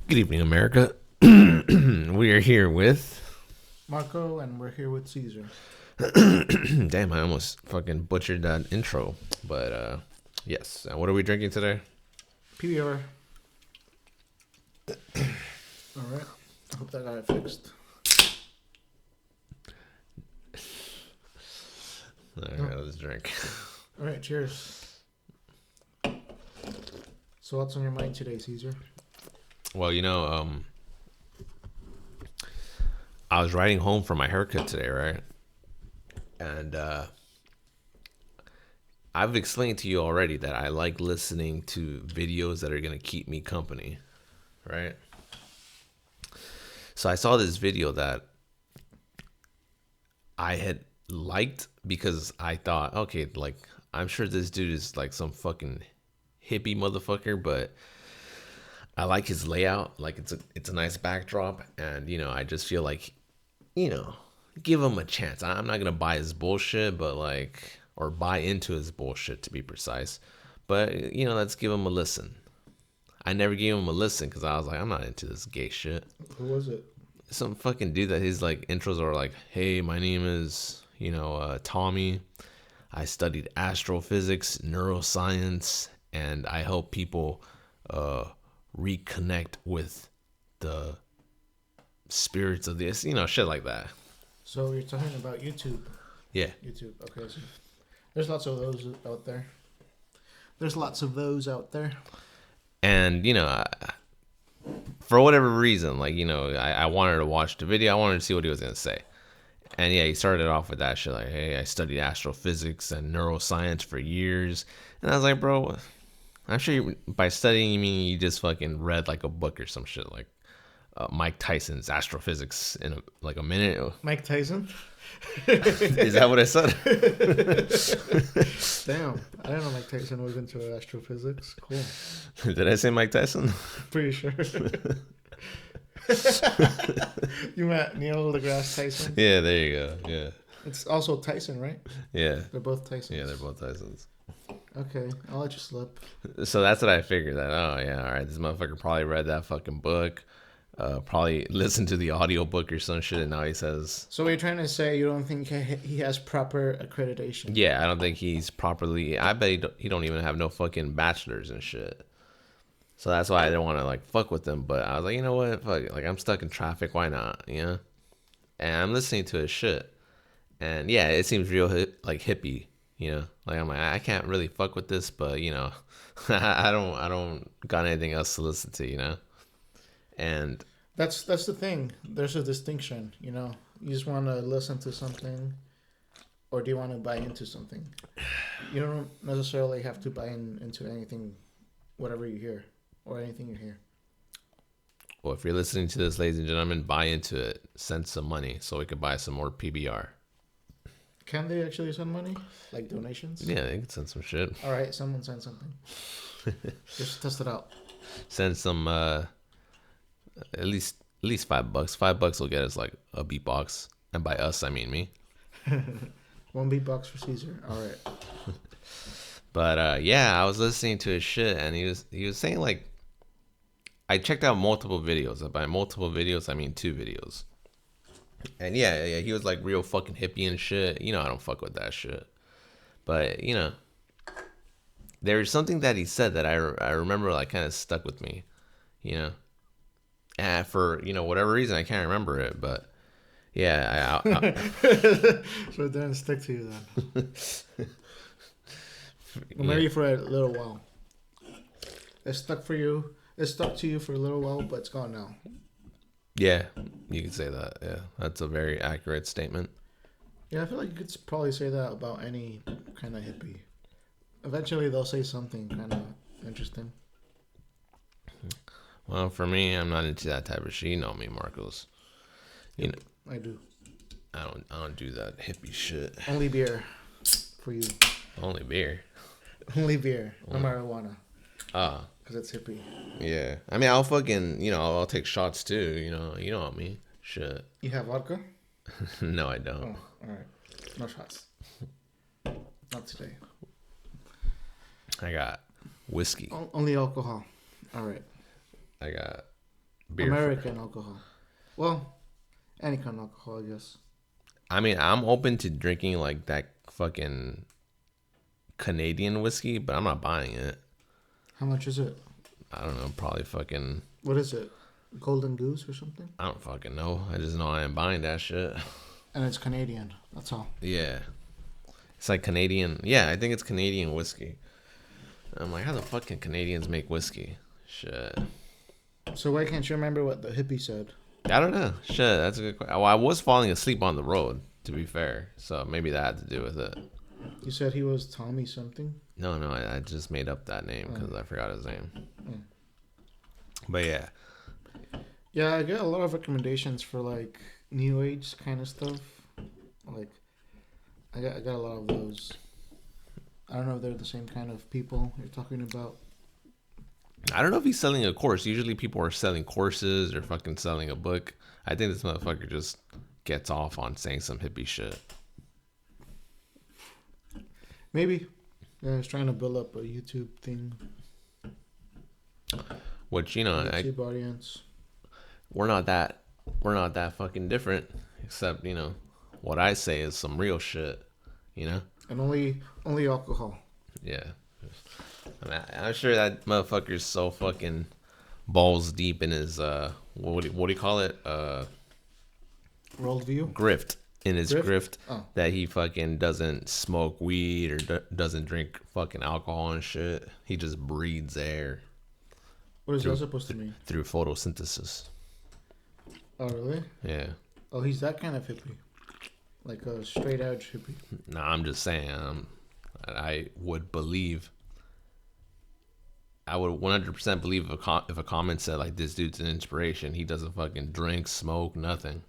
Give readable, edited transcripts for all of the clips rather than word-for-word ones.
Good evening, America. We are here with. Marco, and we're here with Caesar. Damn, I almost fucking butchered that intro. But, yes. What are we drinking today? PBR. Alright. I hope that got it fixed. Alright, let's drink. Alright, cheers. So, what's on your mind today, Caesar? Well, I was riding home from my haircut today, right? And I've explained to you already that I like listening to videos that are going to keep me company, right? So I saw this video that I had liked because I thought, okay, like, I'm sure this dude is like some fucking hippie motherfucker, but I like his layout. Like, it's a nice backdrop, and I just feel like, give him a chance. I'm not gonna buy his bullshit, but or buy into his bullshit to be precise. But let's give him a listen. I never gave him a listen because I was like, I'm not into this gay shit. Who was it? Some fucking dude that his like intros are like, hey, my name is Tommy. I studied astrophysics, neuroscience, and I help people reconnect with the spirits of this, shit like that. So, you're talking about YouTube. Yeah. YouTube. Okay, so there's lots of those out there. And, for whatever reason, I wanted to watch the video. I wanted to see what he was going to say. And yeah, he started off with that shit like, hey, I studied astrophysics and neuroscience for years. And I was like, bro, I'm sure by studying, you mean you just fucking read like a book or some shit like Mike Tyson's Astrophysics in a minute. Mike Tyson? Is that what I said? Damn. I didn't know Mike Tyson was into astrophysics. Cool. Did I say Mike Tyson? Pretty sure. You met Neil deGrasse Tyson? Yeah, there you go. Yeah. It's also Tyson, right? Yeah. They're both Tysons. Yeah, they're both Tysons. Okay, I'll let you slip. So that's what I figured. That, oh, yeah, all right, this motherfucker probably read that fucking book. Probably listened to the audiobook or some shit, and now he says... So you're trying to say you don't think he has proper accreditation? Yeah, I don't think he's properly... I bet he don't even have no fucking bachelors and shit. So that's why I didn't want to, fuck with him. But I was like, you know what? Fuck it. I'm stuck in traffic. Why not? And I'm listening to his shit. And, yeah, it seems real, hippie, I'm like, I can't really fuck with this, but, I don't got anything else to listen to, And that's the thing. There's a distinction, You just want to listen to something, or do you want to buy into something? You don't necessarily have to buy into anything, whatever you hear, or anything you hear. Well, if you're listening to this, ladies and gentlemen, buy into it. Send some money so we could buy some more PBR. Can they actually send money? Like donations? Yeah, they can send some shit. All right, someone send something. Just test it out. Send some, at least $5. $5 will get us like a beatbox, and by us I mean me. One beatbox for Caesar. All right. But yeah, I was listening to his shit, and he was saying I checked out multiple videos. By multiple videos, I mean 2 videos. And yeah, he was like real fucking hippie and shit. I don't fuck with that shit. But there's something that he said that I remember kind of stuck with me. And for whatever reason I can't remember it, but yeah. So it didn't stick to you then. Well, maybe for a little while. It stuck for you. It stuck to you for a little while, but it's gone now. Yeah, you could say that. Yeah, that's a very accurate statement. Yeah, I feel like you could probably say that about any kind of hippie. Eventually, they'll say something kind of interesting. Well, for me, I'm not into that type of shit. You know me, Marcos. I do. I don't do that hippie shit. Only beer for you. Only beer. Only beer, no marijuana. Ah. Because it's hippie. Yeah. I mean, I'll fucking, I'll take shots too, You know what I mean? Shit. You have vodka? No, I don't. Oh, alright. No shots. Not today. I got whiskey. Only alcohol. Alright. I got beer for. American alcohol. Well, any kind of alcohol, I guess. I mean, I'm open to drinking like that fucking Canadian whiskey, but I'm not buying it. How much is it? I don't know, probably fucking. What is it? Golden Goose or something? I don't fucking know. I just know I ain't buying that shit. And it's Canadian. That's all. Yeah, it's like Canadian. Yeah, I think it's Canadian whiskey. I'm like, how the fuck can Canadians make whiskey? Shit. So why can't you remember what the hippie said? I don't know. Shit, that's a good question. Well, I was falling asleep on the road, to be fair. So maybe that had to do with it. You said he was Tommy something? No, I just made up that name because I forgot his name. Mm. But yeah. Yeah, I get a lot of recommendations for like new age kind of stuff. Like, I got a lot of those. I don't know if they're the same kind of people you're talking about. I don't know if he's selling a course. Usually people are selling courses or fucking selling a book. I think this motherfucker just gets off on saying some hippie shit. Maybe. Yeah, he's trying to build up a YouTube thing. Which, you know, YouTube audience. we're not that fucking different. Except, you know, what I say is some real shit. You know? And only alcohol. Yeah. I mean, I'm sure that motherfucker's so fucking balls deep in his what do you call it? Worldview? Grift. In his grift Oh. that he fucking doesn't smoke weed or doesn't drink fucking alcohol and shit. He just breathes air What is that supposed to mean? through photosynthesis. Oh, really? Yeah. Oh, he's that kind of hippie. Like a straight edge hippie. No, I'm just saying. I would believe. I would 100% believe if a comment said like this dude's an inspiration. He doesn't fucking drink, smoke, nothing.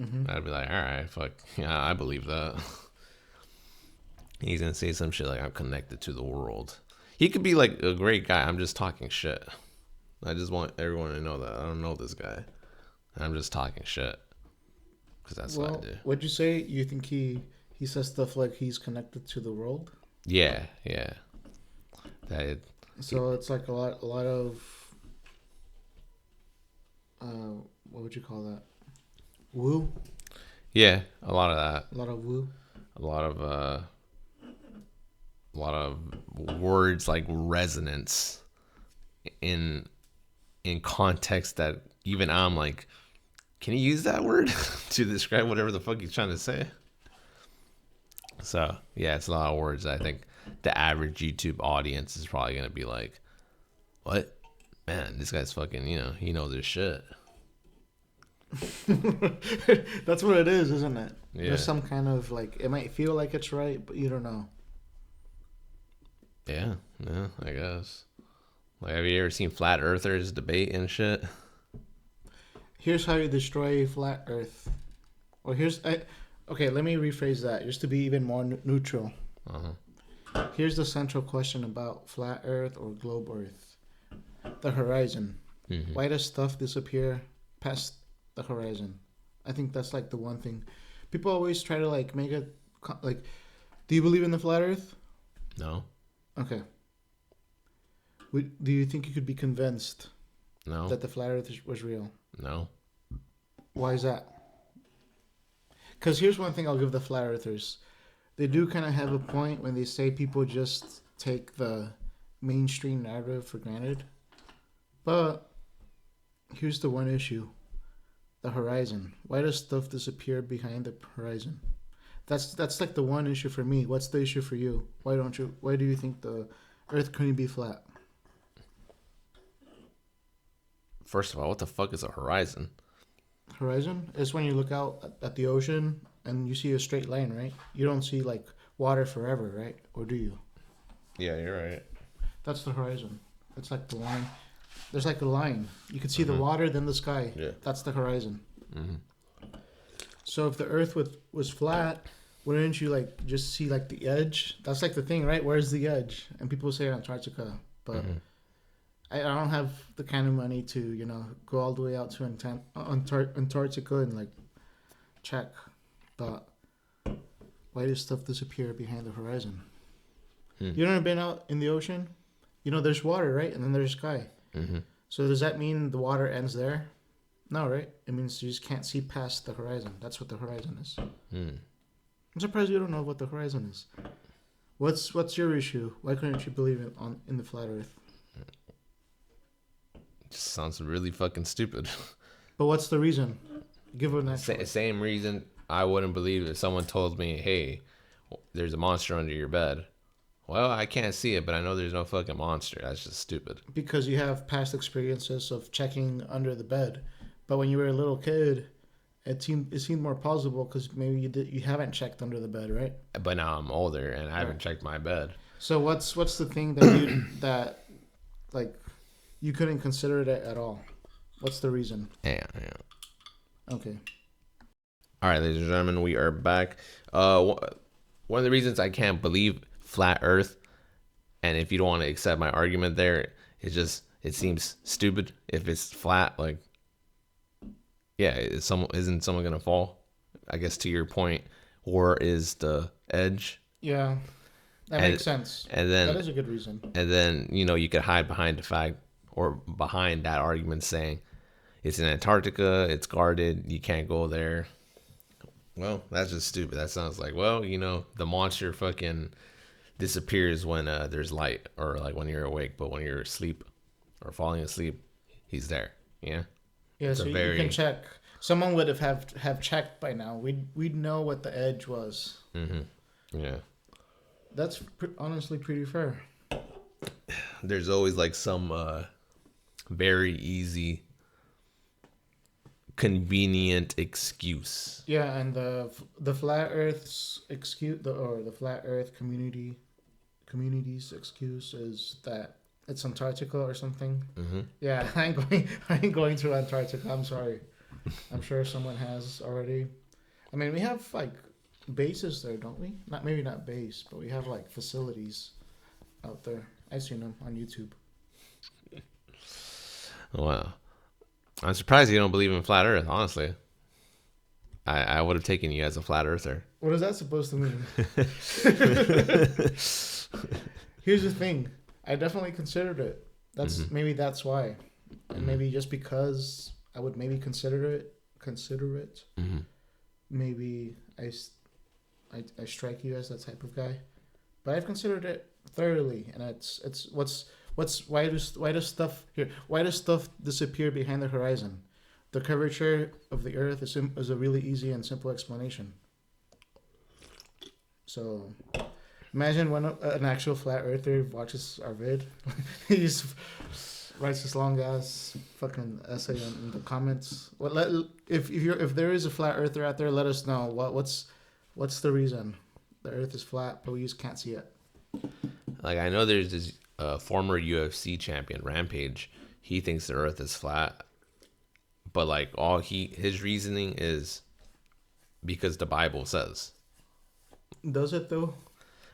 Mm-hmm. I'd be like, all right, fuck yeah, I believe that. He's gonna say some shit like I'm connected to the world. He could be like a great guy. I'm just talking shit. I just want everyone to know that I don't know this guy. I'm just talking shit because that's what I do. What'd you say? You think he says stuff like he's connected to the world? Yeah. So it's like a lot of what would you call that? Woo? Yeah, a lot of that. A lot of woo? A lot of words like resonance in context that even I'm like, can you use that word to describe whatever the fuck he's trying to say? So yeah, it's a lot of words. I think the average YouTube audience is probably gonna be like, what? Man, this guy's fucking, you know, he knows his shit. That's what it is, isn't it? Yeah. There's some kind of like, it might feel like it's right, but you don't know. Yeah, I guess. Like, have you ever seen flat earthers debate and shit? Here's how you destroy flat Earth. Or okay, let me rephrase that just to be even more neutral. Uh-huh. Here's the central question about flat Earth or globe Earth: the horizon. Mm-hmm. Why does stuff disappear past the horizon? I think that's like the one thing people always try to like make it like. Do you believe in the flat Earth? No. Okay. Do you think you could be convinced No. that the flat Earth was real? No. Why is that? Because here's one thing I'll give the flat earthers. They do kind of have a point when they say people just take the mainstream narrative for granted. But here's the one issue. The horizon. Why does stuff disappear behind the horizon? That's like the one issue for me. What's the issue for you? Why do you think the Earth couldn't be flat? First of all, what the fuck is a horizon? Horizon is when you look out at the ocean and you see a straight line, right? You don't see like water forever, right? Or do you? Yeah, you're right. That's the horizon. It's like the line. There's like a line. You can see the water, then the sky. Yeah. That's the horizon. Mm-hmm. So if the Earth was flat, wouldn't you like just see like the edge? That's like the thing, right? Where's the edge? And people say Antarctica, but I don't have the kind of money to go all the way out to Antarctica and like check. But why does stuff disappear behind the horizon? You never been out in the ocean? There's water, right? And then there's sky. Mm-hmm. So does that mean the water ends there? No, right? It means you just can't see past the horizon. That's what the horizon is. Hmm. I'm surprised you don't know what the horizon is. What's your issue? Why couldn't you believe in the flat Earth? Just sounds really fucking stupid. But what's the reason? Give an actual. Same reason I wouldn't believe if someone told me, "Hey, there's a monster under your bed." Well, I can't see it, but I know there's no fucking monster. That's just stupid. Because you have past experiences of checking under the bed, but when you were a little kid, it seemed more plausible because maybe you haven't checked under the bed, right? But now I'm older and I haven't checked my bed. So what's the thing that that like you couldn't consider it at all? What's the reason? Yeah. Okay. All right, ladies and gentlemen, we are back. One of the reasons I can't believe flat Earth, and if you don't want to accept my argument there, it seems stupid if it's flat. Like, yeah, isn't someone gonna fall? I guess to your point, or is the edge? Yeah, that makes sense. And then that is a good reason. And then you could hide behind the fact or behind that argument saying it's in Antarctica, it's guarded, you can't go there. Well, that's just stupid. That sounds like, well, the monster fucking disappears when there's light or like when you're awake, but when you're asleep or falling asleep, he's there. Yeah. Yeah, so you can check. Someone would have checked by now. We'd know what the edge was. Mm-hmm. Yeah. That's honestly pretty fair. There's always like some very easy, convenient excuse. Yeah, and the flat Earth's excuse, the flat Earth community's excuse is that it's Antarctica or something. Mm-hmm. Yeah, I ain't going to Antarctica. I'm sorry. I'm sure someone has already. I mean, we have like bases there, don't we? Maybe not base, but we have like facilities out there. I've seen them on YouTube. Wow. I'm surprised you don't believe in flat Earth, honestly. I would have taken you as a flat earther. What is that supposed to mean? Here's the thing. I definitely considered it. Maybe that's why. And maybe just because I would maybe consider it. Mm-hmm. Maybe I strike you as that type of guy. But I've considered it thoroughly, and it's why does stuff disappear behind the horizon? The curvature of the Earth is a really easy and simple explanation. So, imagine when an actual flat earther watches our vid, he just writes this long ass fucking essay in the comments. If there is a flat earther out there, let us know what's the reason the Earth is flat, but we just can't see it. Like, I know there's this former UFC champion, Rampage. He thinks the Earth is flat, but like his reasoning is because the Bible says. Does it though?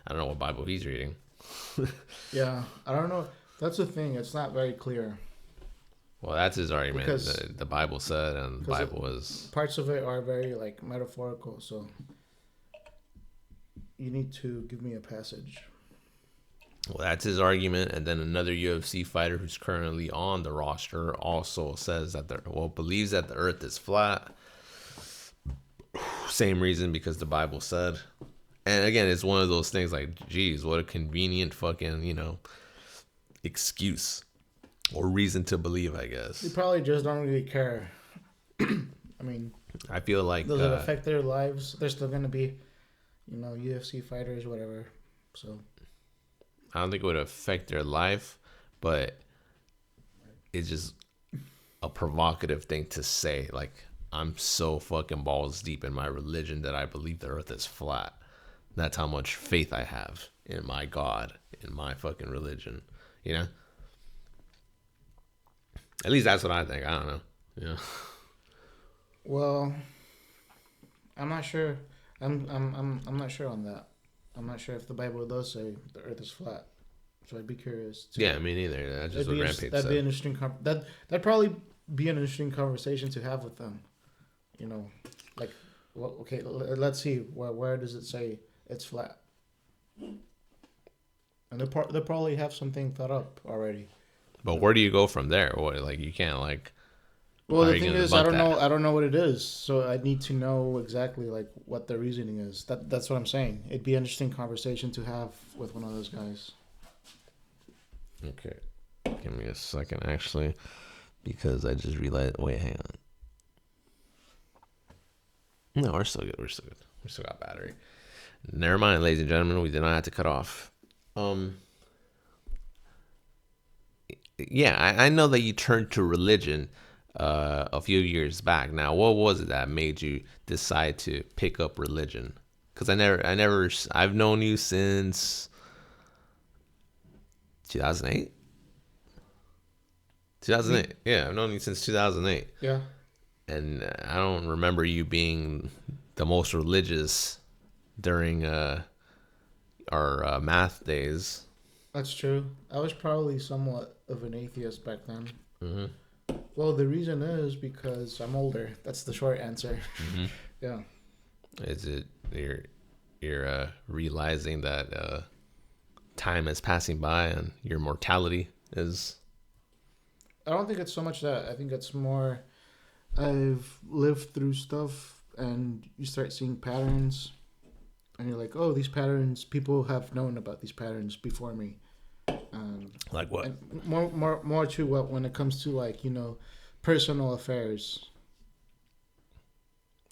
I don't know what Bible he's reading. Yeah, I don't know. That's the thing. It's not very clear. Well, that's his argument. The Bible said, and the Bible is... Parts of it are very, like, metaphorical, so... You need to give me a passage. Well, that's his argument. And then another UFC fighter who's currently on the roster also says that believes that the Earth is flat. Same reason, because the Bible said. And again, it's one of those things like, geez, what a convenient fucking, excuse or reason to believe, I guess. They probably just don't really care. I mean, I feel like... Does it affect their lives? They're still going to be, UFC fighters, whatever. So... I don't think it would affect their life, but it's just a provocative thing to say. Like, I'm so fucking balls deep in my religion that I believe the Earth is flat. That's how much faith I have in my God, in my fucking religion. At least that's what I think. I don't know. Yeah. Well, I'm not sure. I'm not sure on that. I'm not sure if the Bible does say the Earth is flat, so I'd be curious. Yeah, me neither. That's just what Rampage said. That'd be an interesting. That'd probably be an interesting conversation to have with them. Like, well, okay, let's see. Where does it say it's flat? And they'll probably have something thought up already. But where do you go from there? What, like, you can't, like, Well, how are the you thing gonna is, I debunk don't know. that? I don't know what it is, so I need to know exactly like what their reasoning is. That's what I'm saying. It'd be an interesting conversation to have with one of those guys. Okay, give me a second, actually, because I just realized. Wait, hang on. No, we're still good. We're still good. We still got battery. Never mind, ladies and gentlemen. We did not have to cut off. Um, yeah, I know that you turned to religion a few years back. Now, what was it that made you decide to pick up religion? Because I've known you since 2008. 2008. Me? Yeah, I've known you since 2008, Yeah, and I don't remember you being the most religious during our math days. that's true. I was probably somewhat of an atheist back then. Mm-hmm. Well, the reason is because I'm older. That's the short answer. Mm-hmm. Yeah. Is it you're realizing that time is passing by and your mortality is. I don't think it's so much that. I think it's more I've lived through stuff and you start seeing patterns and you're like, oh, these patterns, people have known about these patterns before me. Like what? And more to what when it comes to like, personal affairs,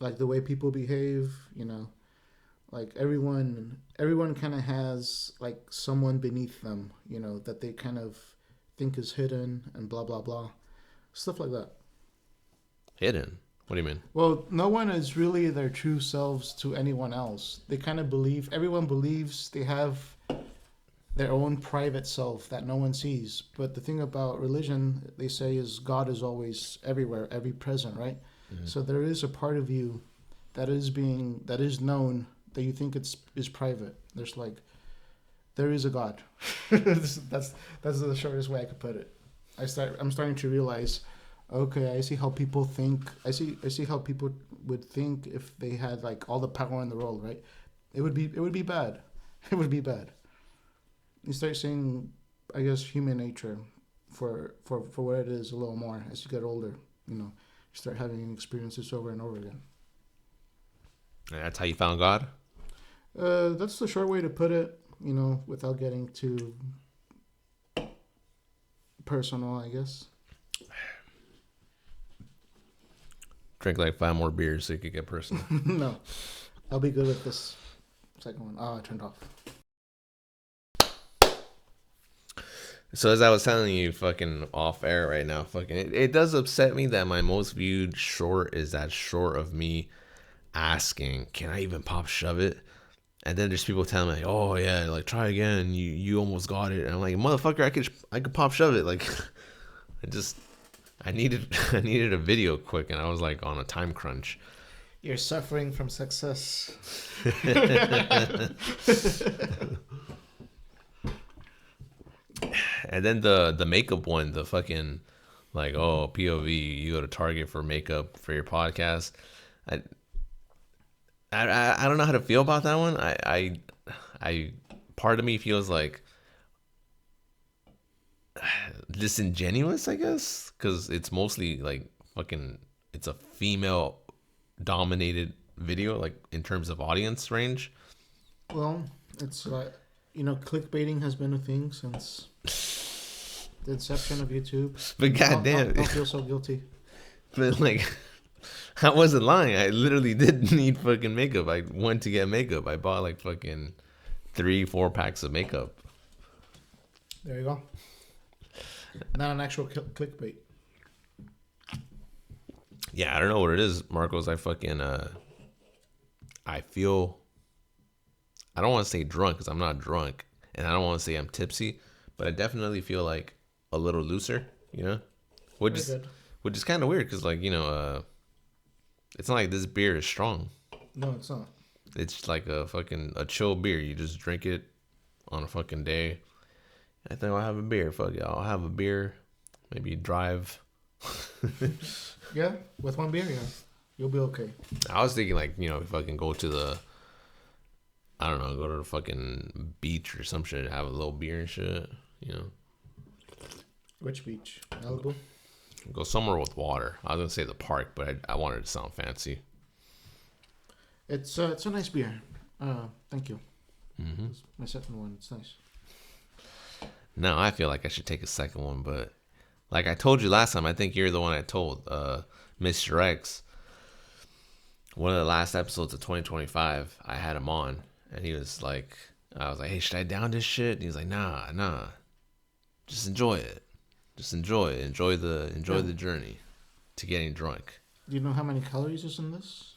like the way people behave, like everyone kind of has like someone beneath them, that they kind of think is hidden and blah blah blah, stuff like that. Hidden? What do you mean? Well, no one is really their true selves to anyone else. They kind of believe, everyone believes they have their own private self that no one sees. But the thing about religion, they say, is God is always everywhere, every present, right? Mm-hmm. So there is a part of you that is known that you think is private. There's like there is a God. that's the shortest way I could put it. I'm starting to realize, okay, I see how people think. I see how people would think if they had like all the power in the world, right? It would be bad. It would be bad. You start seeing, I guess, human nature for what it is a little more as you get older. You start having experiences over and over again. And that's how you found God? That's the short way to put it. Without getting too personal, I guess. Drink like 5 more beers so you could get personal. No, I'll be good with this second one. I turned off. So as I was telling you, fucking off air right now, fucking it does upset me that my most viewed short is that short of me asking, "Can I even pop shove it?" And then there's people telling me, like, "Oh yeah, like try again. You almost got it." And I'm like, "Motherfucker, I could pop shove it." Like, I needed a video quick, and I was like on a time crunch. You're suffering from success. And then the makeup one, the fucking like, oh, POV, you go to Target for makeup for your podcast. I don't know how to feel about that one. I part of me feels like disingenuous, I guess, because it's mostly like fucking. It's a female dominated video, like in terms of audience range. Well, it's like clickbaiting has been a thing since the inception of YouTube. But goddamn, don't feel so guilty. But like, I wasn't lying. I literally did need fucking makeup. I went to get makeup. I bought like fucking 3-4 packs of makeup. There you go. Not an actual clickbait. Yeah, I don't know what it is, Marcos. I fucking I feel. I don't want to say drunk because I'm not drunk, and I don't want to say I'm tipsy, but I definitely feel like a little looser. Which is kind of weird because like it's not like this beer is strong. No, it's not. It's like a chill beer. You just drink it on a fucking day. I think I'll have a beer. Fuck it, I'll have a beer. Maybe drive. Yeah, with one beer, yeah, you'll be okay. I was thinking like fucking go to the. I don't know, go to the fucking beach or some shit, have a little beer and shit. Which beach? Malibu? Go somewhere with water. I was gonna say the park, but I wanted to sound fancy. It's a nice beer. Thank you. Mm-hmm. It's my second one. It's nice. Now I feel like I should take a second one, but like I told you last time, I think you're the one I told, Mr. X. One of the last episodes of 2025, I had him on, and he was like, I was like, hey, should I down this shit? And he was like, nah, just enjoy it. Just enjoy it. Enjoy the journey to getting drunk. Do you know how many calories is in this?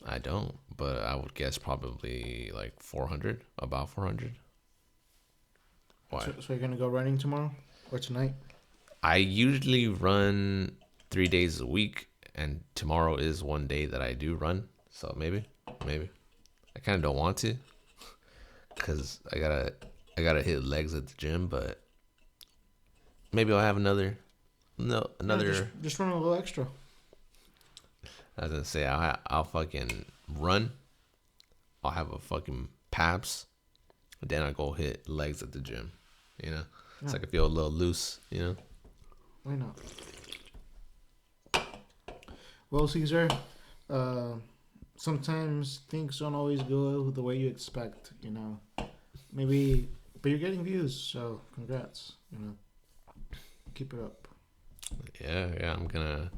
I don't, but I would guess probably like 400, about 400. Why? So you're gonna go running tomorrow or tonight? I usually run 3 days a week, and tomorrow is one day that I do run. So maybe. I kind of don't want to, cause I gotta hit legs at the gym, but maybe I'll have another. Just run a little extra. I was gonna say I'll fucking run. I'll have a fucking paps, then I go hit legs at the gym. You know, so I can feel a little loose. You know. Why not? Well, Caesar, sometimes things don't always go the way you expect. You know, maybe, but you're getting views, so congrats. You know, keep it up. Yeah. I'm gonna.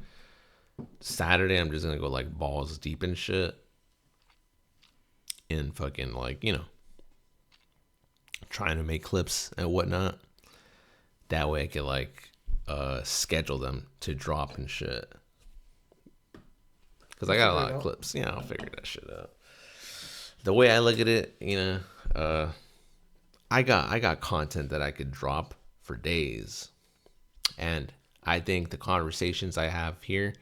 Saturday, I'm just gonna go like balls deep and shit. In fucking like, trying to make clips and whatnot. That way I could like schedule them to drop and shit. Cause I got a lot of clips. Yeah, I'll figure that shit out. The way I look at it, I got content that I could drop for days. And I think the conversations I have here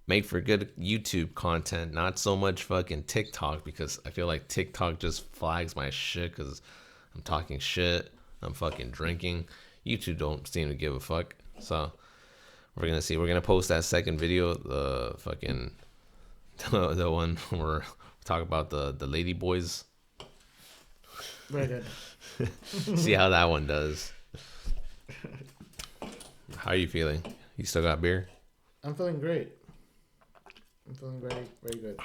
make for good YouTube content, not so much fucking TikTok, because I feel like TikTok just flags my shit because I'm talking shit, I'm fucking drinking. YouTube don't seem to give a fuck. So we're gonna post that second video, the fucking the one where we talk about the lady boys. Very good. See how that one does. How are you feeling? You still got beer? I'm feeling great. I'm feeling very, very good.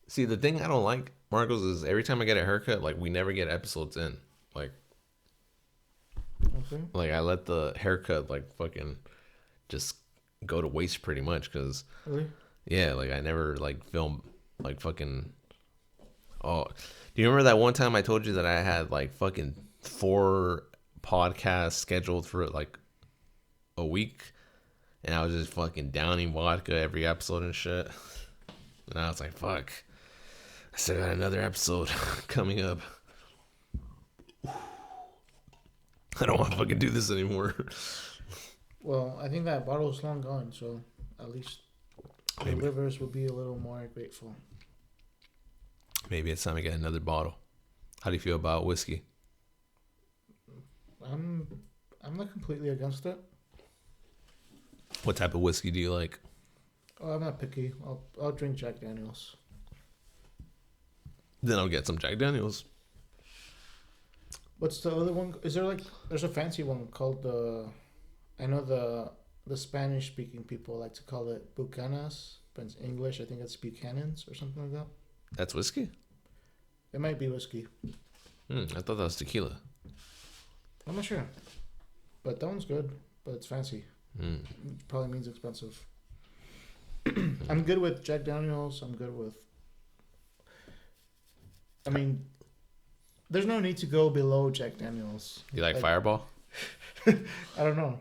See, the thing I don't like, Marcos, is every time I get a haircut, like, we never get episodes in. Like I let the haircut, like, fucking just go to waste pretty much, because, Really? yeah, like, I never, like, film, like, fucking, oh, do you remember that one time I told you that I had, like, fucking 4 podcasts scheduled for, like, a week? And I was just fucking downing vodka every episode and shit. And I was like, fuck. I still got another episode coming up. I don't want to fucking do this anymore. Well, I think that bottle's long gone, so at least the livers will be a little more grateful. Maybe it's time to get another bottle. How do you feel about whiskey? I'm not completely against it. What type of whiskey do you like? Oh, I'm not picky. I'll drink Jack Daniels. Then I'll get some Jack Daniels. What's the other one? Is there like there's a fancy one called I know the Spanish speaking people like to call it Bucanas, but in English I think it's Buchanan's or something like that. That's whiskey? It might be whiskey. I thought that was tequila. I'm not sure, but that one's good. But it's fancy. Probably means expensive. I'm good with Jack Daniels. I'm good with. I mean, there's no need to go below Jack Daniels. You like Fireball? I don't know.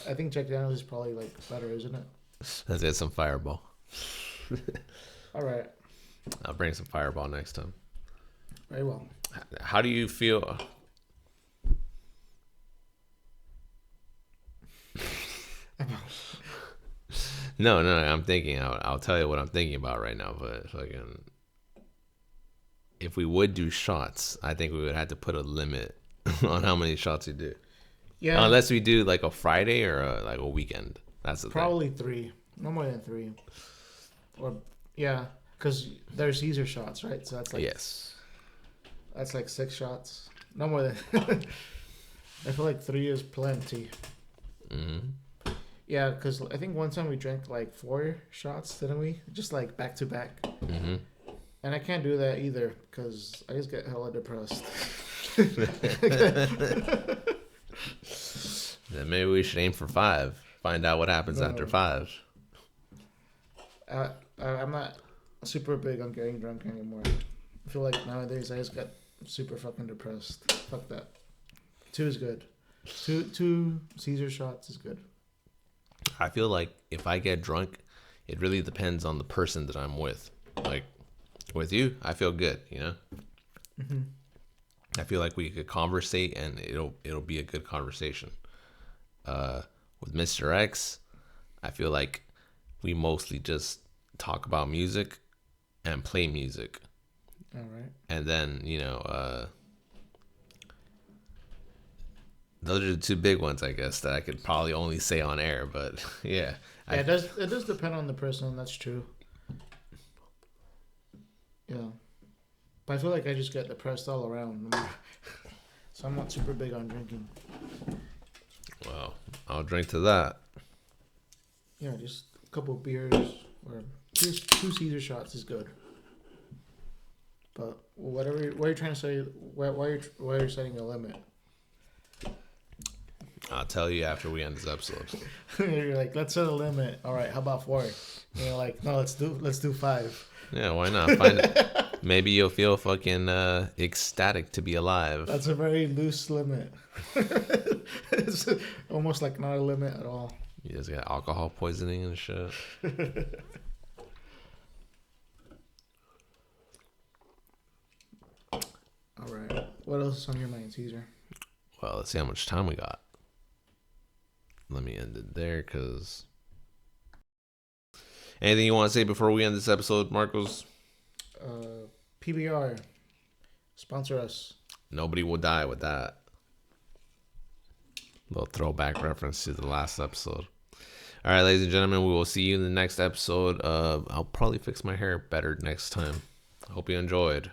I think Jack Daniels is probably like better, isn't it? Let's get some Fireball. All right. I'll bring some Fireball next time. Very well. How do you feel? No. I'm thinking. I'll tell you what I'm thinking about right now. But fucking, if we would do shots, I think we would have to put a limit on how many shots we do. Yeah. Unless we do like a Friday or like a weekend. That's the probably thing. 3, no more than 3. Or yeah, because there's Caesar shots, right? So that's like yes. That's like 6 shots. No more than. I feel like 3 is plenty. Mm-hmm. Yeah, because I think one time we drank like 4 shots, didn't we? Just like back to back. Mm-hmm. And I can't do that either because I just get hella depressed. Then maybe we should aim for 5. Find out what happens No. after 5. I'm not super big on getting drunk anymore. I feel like nowadays I just got super fucking depressed. Fuck that. 2 is good. Two Caesar shots is good. I feel like if I get drunk, it really depends on the person that I'm with. Like with you, I feel good, you know? Mm-hmm. I feel like we could conversate and it'll be a good conversation. With Mr. X, I feel like we mostly just talk about music and play music. All right. And then, those are the 2 big ones, I guess, that I could probably only say on air. But yeah, Yeah, it does depend on the person. That's true. Yeah, but I feel like I just get depressed all around. So I'm not super big on drinking. Well, I'll drink to that. Yeah, just a couple beers or just 2 Caesar shots is good. But what are you trying to say? Why are you setting a limit? I'll tell you after we end this episode. You're like, let's set a limit. All right, how about 4? And you're like, no, let's do 5. Yeah, why not? Find it. Maybe you'll feel fucking ecstatic to be alive. That's a very loose limit. It's almost like not a limit at all. You just got alcohol poisoning and shit. All right. What else is on your mind, Caesar? Well, let's see how much time we got. Let me end it there, because... Anything you want to say before we end this episode, Marcos? PBR. Sponsor us. Nobody will die with that. Little throwback reference to the last episode. All right, ladies and gentlemen, we will see you in the next episode. I'll probably fix my hair better next time. I hope you enjoyed.